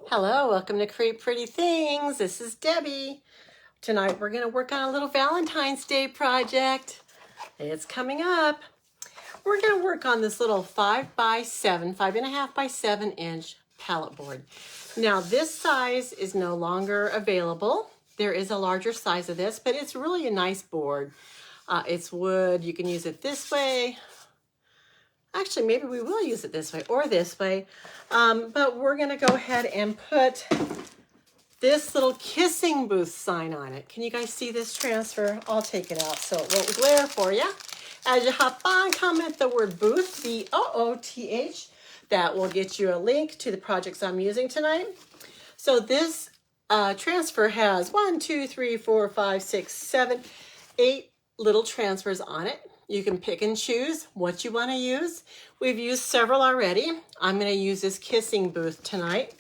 Hello, welcome to Create Pretty Things. This is Debbie. Tonight we're going to work on a little Valentine's Day project. It's coming up. We're going to work on this little 5.5 by 7 inch palette board. Now this size is no longer available. There is a larger size of this, but it's really a nice board. It's wood. You can use it this way. Actually, maybe we will use it this way or this way. But we're going to go ahead and put this little kissing booth sign on it. Can you guys see this transfer? I'll take it out so it won't glare for you. As you hop on, comment the word booth, B-O-O-T-H. That will get you a link to the projects I'm using tonight. So this transfer has 1, 2, 3, 4, 5, 6, 7, 8 little transfers on it. You can pick and choose what you want to use. We've used several already. I'm going to use this kissing booth tonight.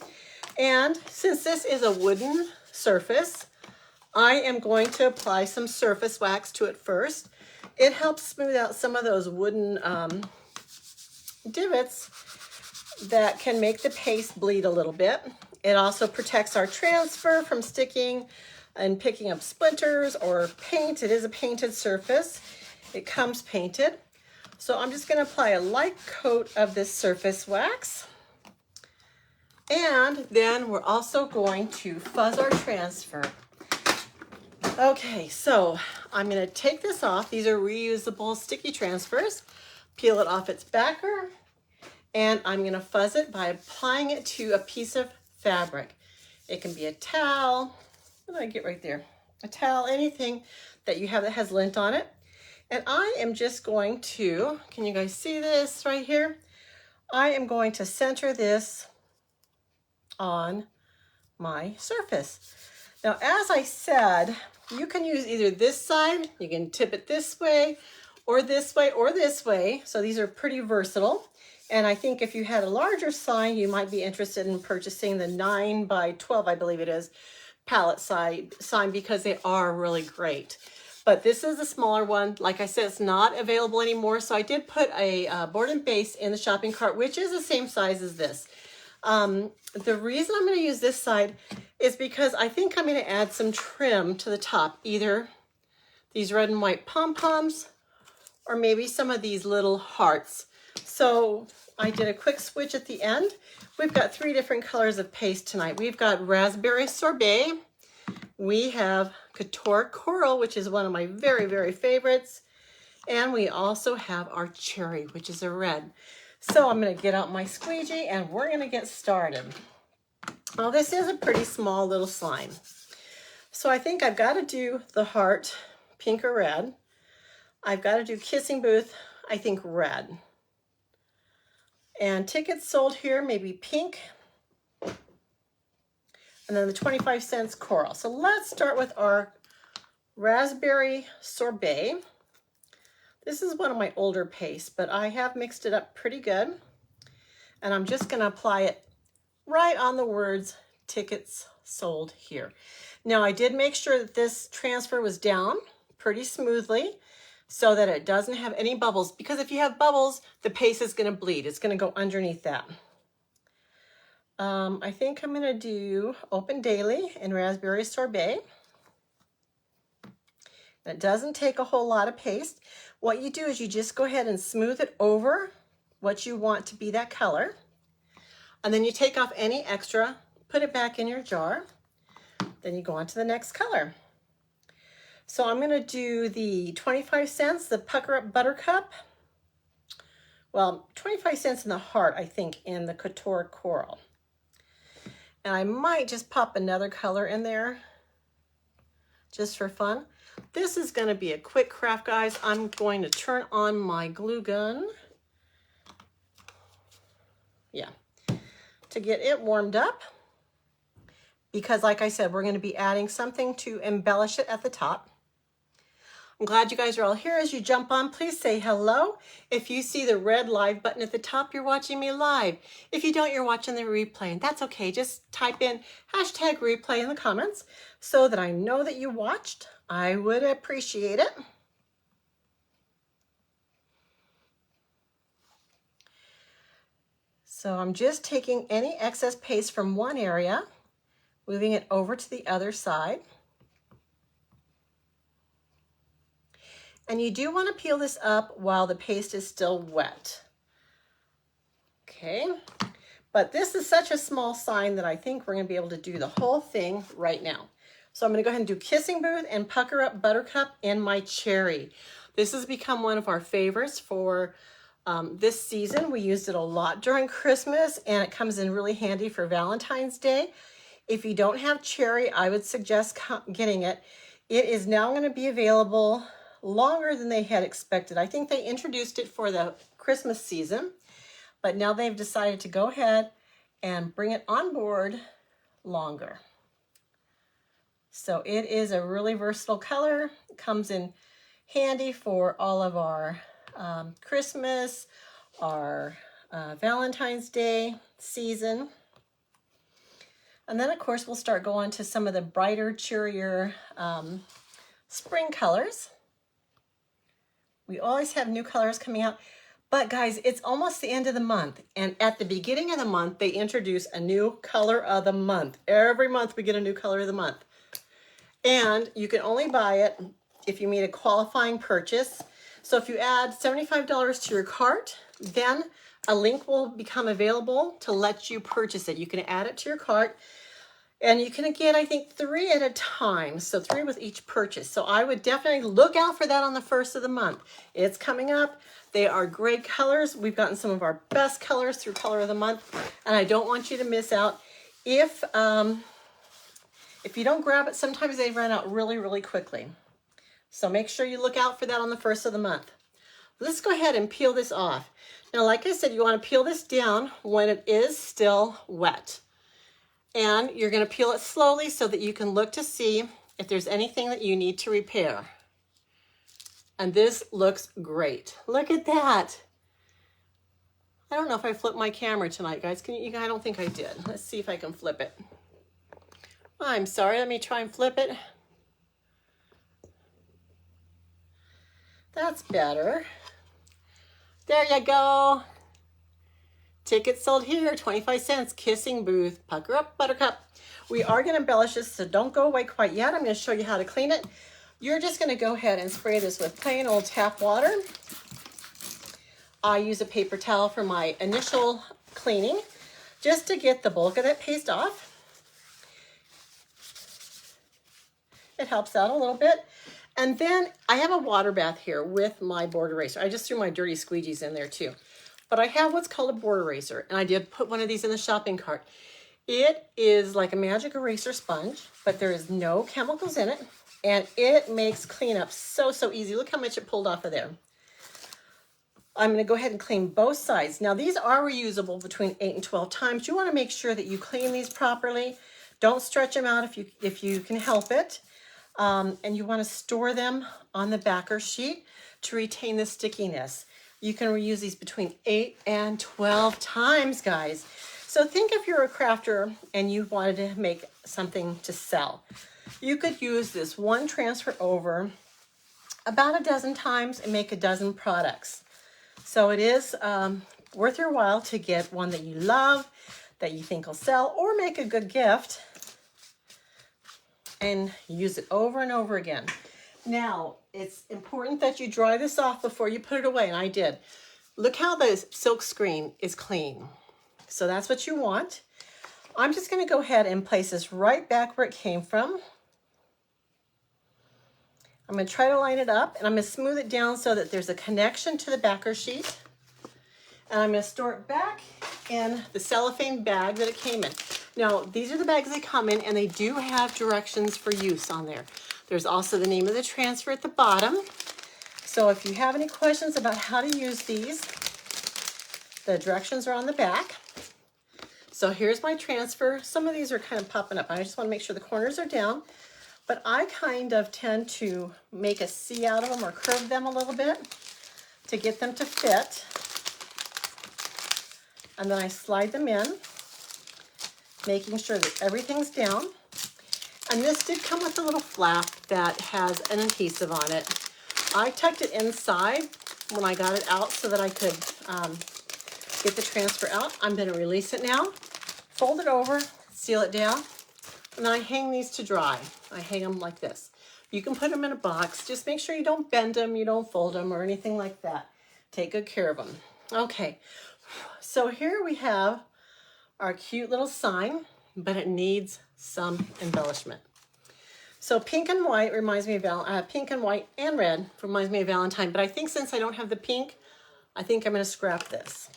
And since this is a wooden surface, I am going to apply some surface wax to it first. It helps smooth out some of those wooden divots that can make the paste bleed a little bit. It also protects our transfer from sticking and picking up splinters or paint. It is a painted surface. It comes painted. So I'm just going to apply a light coat of this surface wax. And then we're also going to fuzz our transfer. Okay, so I'm going to take this off. These are reusable sticky transfers. Peel it off its backer. And I'm going to fuzz it by applying it to a piece of fabric. It can be a towel. What did I get right there? A towel, anything that you have that has lint on it. And I am just going to, can you guys see this right here? I am going to center this on my surface. Now, as I said, you can use either this side, you can tip it this way, or this way, or this way. So these are pretty versatile. And I think if you had a larger sign, you might be interested in purchasing the 9 by 12, I believe it is, palette sign because they are really great. But this is a smaller one. Like I said, it's not available anymore. So I did put a board and base in the shopping cart, which is the same size as this. The reason I'm going to use this side is because I think I'm going to add some trim to the top, either these red and white pom-poms or maybe some of these little hearts. So I did a quick switch at the end. We've got 3 different colors of paste tonight. We've got raspberry sorbet. We have Couture Coral, which is one of my very, very favorites. And we also have our cherry, which is a red. So I'm going to get out my squeegee and we're going to get started. Well, this is a pretty small little slime. So I think I've got to do the heart, pink or red. I've got to do kissing booth, I think red. And tickets sold here, maybe pink. And then the 25 cents coral. So let's start with our raspberry sorbet. This is one of my older pastes, but I have mixed it up pretty good. And I'm just going to apply it right on the words tickets sold here. Now I did make sure that this transfer was down pretty smoothly so that it doesn't have any bubbles, because if you have bubbles, the paste is going to bleed. It's going to go underneath that. I think I'm going to do Open Daily in Raspberry Sorbet. It doesn't take a whole lot of paste. What you do is you just go ahead and smooth it over what you want to be that color. And then you take off any extra, put it back in your jar. Then you go on to the next color. So I'm going to do the 25 cents, the Pucker Up Buttercup. Well, 25 cents in the heart, I think, in the Couture Coral. And I might just pop another color in there just for fun. This is going to be a quick craft, guys. I'm going to turn on my glue gun. Yeah, to get it warmed up. Because like I said, we're going to be adding something to embellish it at the top. I'm glad you guys are all here. As you jump on, please say hello. If you see the red live button at the top, you're watching me live. If you don't, you're watching the replay, and that's okay. Just type in #replay in the comments so that I know that you watched. I would appreciate it. So I'm just taking any excess paste from one area, moving it over to the other side. And you do want to peel this up while the paste is still wet. Okay, but this is such a small sign that I think we're going to be able to do the whole thing right now. So I'm going to go ahead and do Kissing Booth and Pucker Up Buttercup in my cherry. This has become one of our favorites for this season. We used it a lot during Christmas, and it comes in really handy for Valentine's Day. If you don't have cherry, I would suggest getting it. It is now going to be available longer than they had expected. I think they introduced it for the Christmas season, but now they've decided to go ahead and bring it on board longer. So it is a really versatile color. It comes in handy for all of our Christmas, our Valentine's Day season. And then of course we'll start going to some of the brighter, cheerier spring colors. We always have new colors coming out. But guys, it's almost the end of the month. And at the beginning of the month, they introduce a new color of the month. Every month we get a new color of the month. And you can only buy it if you made a qualifying purchase. So if you add $75 to your cart, then a link will become available to let you purchase it. You can add it to your cart. And you can get, I think, 3 at a time. So 3 with each purchase. So I would definitely look out for that on the first of the month. It's coming up. They are great colors. We've gotten some of our best colors through Color of the Month. And I don't want you to miss out. If you don't grab it, sometimes they run out really, really quickly. So make sure you look out for that on the first of the month. Let's go ahead and peel this off. Now, like I said, you want to peel this down when it is still wet. And you're going to peel it slowly so that you can look to see if there's anything that you need to repair. And this looks great. Look at that. I don't know if I flipped my camera tonight, guys. I don't think I did. Let's see if I can flip it. I'm sorry. Let me try and flip it. That's better. There you go. Tickets sold here, 25 cents, Kissing Booth, Pucker Up Buttercup. We are going to embellish this, so don't go away quite yet. I'm going to show you how to clean it. You're just going to go ahead and spray this with plain old tap water. I use a paper towel for my initial cleaning, just to get the bulk of that paste off. It helps out a little bit. And then I have a water bath here with my board eraser. I just threw my dirty squeegees in there too. But I have what's called a board eraser, and I did put one of these in the shopping cart. It is like a magic eraser sponge, but there is no chemicals in it, and it makes cleanup so, so easy. Look how much it pulled off of there. I'm going to go ahead and clean both sides. Now, these are reusable between 8 and 12 times. You want to make sure that you clean these properly. Don't stretch them out if you can help it. And you want to store them on the backer sheet to retain the stickiness. You can reuse these between 8 and 12 times, guys. So think if you're a crafter and you wanted to make something to sell. You could use this one transfer over about a dozen times and make a dozen products. So it is worth your while to get one that you love, that you think will sell, or make a good gift and use it over and over again. Now, it's important that you dry this off before you put it away, and I did. Look how the silk screen is clean. So that's what you want. I'm just going to go ahead and place this right back where it came from. I'm going to try to line it up, and I'm going to smooth it down so that there's a connection to the backer sheet. And I'm going to store it back in the cellophane bag that it came in. Now, these are the bags they come in, and they do have directions for use on there. There's also the name of the transfer at the bottom. So if you have any questions about how to use these, the directions are on the back. So here's my transfer. Some of these are kind of popping up. I just want to make sure the corners are down. But I kind of tend to make a C out of them or curve them a little bit to get them to fit. And then I slide them in, making sure that everything's down. And this did come with a little flap that has an adhesive on it. I tucked it inside when I got it out so that I could get the transfer out. I'm going to release it now, fold it over, seal it down, and then I hang these to dry. I hang them like this. You can put them in a box. Just make sure you don't bend them, you don't fold them or anything like that. Take good care of them. Okay, so here we have our cute little sign, but it needs some embellishment. So pink and white reminds me of pink and white and red reminds me of Valentine, but I think since I don't have the pink, I think I'm going to scrap this.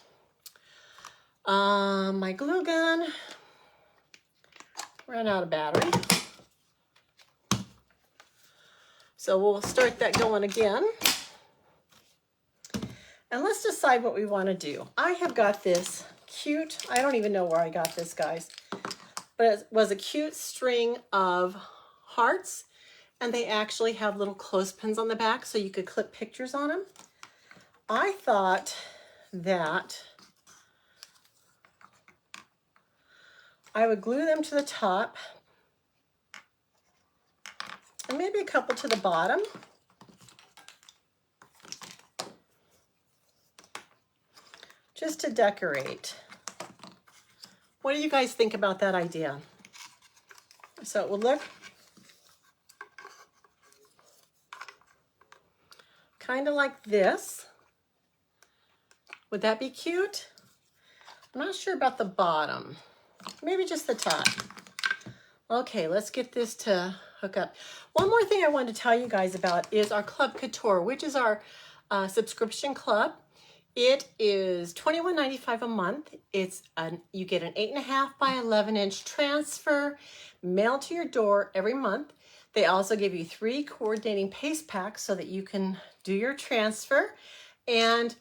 My glue gun ran out of battery. So we'll start that going again. And let's decide what we want to do. I have got this cute, I don't even know where I got this, guys, but it was a cute string of hearts, and they actually have little clothespins on the back so you could clip pictures on them. I thought that I would glue them to the top and maybe a couple to the bottom. Just to decorate. What do you guys think about that idea? So it will look kind of like this. Would that be cute? I'm not sure about the bottom. Maybe just the top. Okay, let's get this to hook up. One more thing I wanted to tell you guys about is our Club Couture, which is our subscription club. It is $21.95 a month. You get an 8.5 by 11 inch transfer mailed to your door every month. They also give you 3 coordinating paste packs so that you can do your transfer. And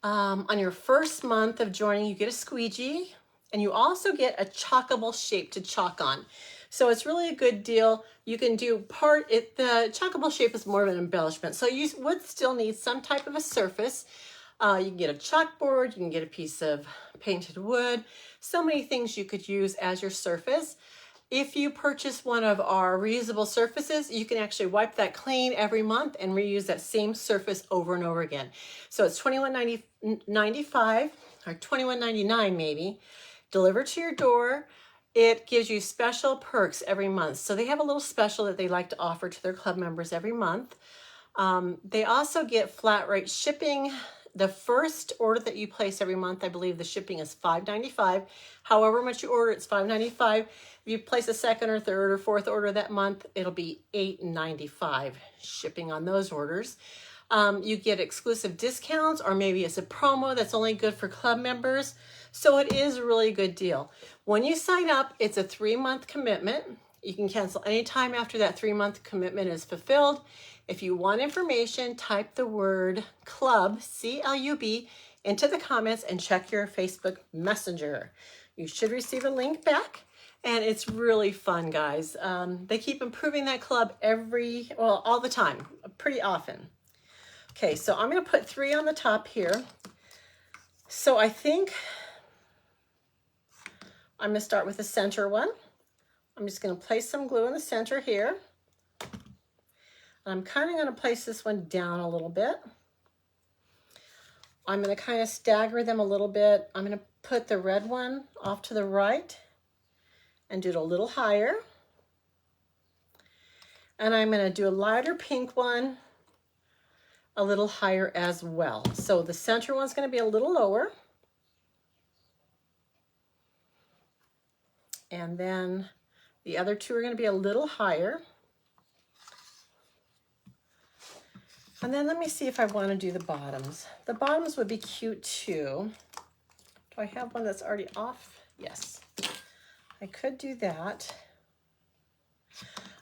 on your first month of joining, you get a squeegee, and you also get a chalkable shape to chalk on. So it's really a good deal. You can do the chalkable shape is more of an embellishment. So you would still need some type of a surface. You can get a chalkboard, you can get a piece of painted wood, so many things you could use as your surface. If you purchase one of our reusable surfaces, you can actually wipe that clean every month and reuse that same surface over and over again. So it's $21.95 or $21.99 maybe, delivered to your door. It gives you special perks every month. So they have a little special that they like to offer to their club members every month. They also get flat rate shipping. The first order that you place every month, I believe the shipping is $5.95. However much you order, it's $5.95. If you place a second or third or fourth order that month, it'll be $8.95 shipping on those orders. You get exclusive discounts, or maybe it's a promo that's only good for club members. So it is a really good deal. When you sign up, it's a 3-month commitment. You can cancel anytime after that 3-month commitment is fulfilled. If you want information, type the word club, C-L-U-B, into the comments and check your Facebook Messenger. You should receive a link back, and it's really fun, guys. They keep improving that club all the time, pretty often. Okay, so I'm going to put 3 on the top here. So I think I'm going to start with the center one. I'm just going to place some glue in the center here. I'm kind of going to place this one down a little bit. I'm going to kind of stagger them a little bit. I'm going to put the red one off to the right and do it a little higher. And I'm going to do a lighter pink one a little higher as well. So the center one's going to be a little lower. And then the other 2 are going to be a little higher. And then let me see if I want to do the bottoms. The bottoms would be cute too. Do I have one that's already off? Yes. I could do that.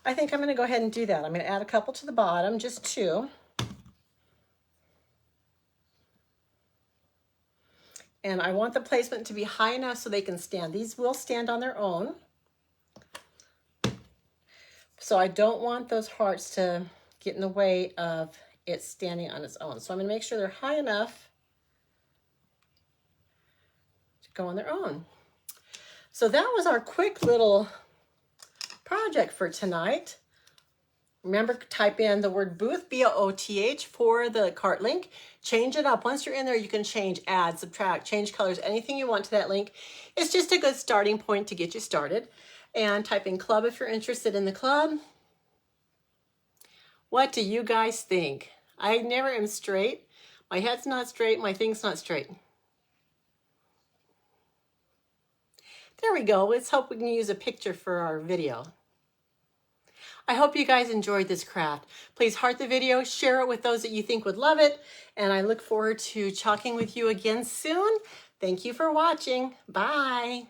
I think I'm going to go ahead and do that. I'm going to add a couple to the bottom, just 2. And I want the placement to be high enough so they can stand. These will stand on their own. So I don't want those hearts to get in the way of it standing on its own. So I'm going to make sure they're high enough to go on their own. So that was our quick little project for tonight. Remember, type in the word booth, B-O-O-T-H, for the cart link. Change it up. Once you're in there, you can change, add, subtract, change colors, anything you want to that link. It's just a good starting point to get you started. And type in club if you're interested in the club. What do you guys think? I never am straight. My head's not straight. My thing's not straight. There we go. Let's hope we can use a picture for our video. I hope you guys enjoyed this craft. Please heart the video, share it with those that you think would love it, and I look forward to talking with you again soon. Thank you for watching. Bye.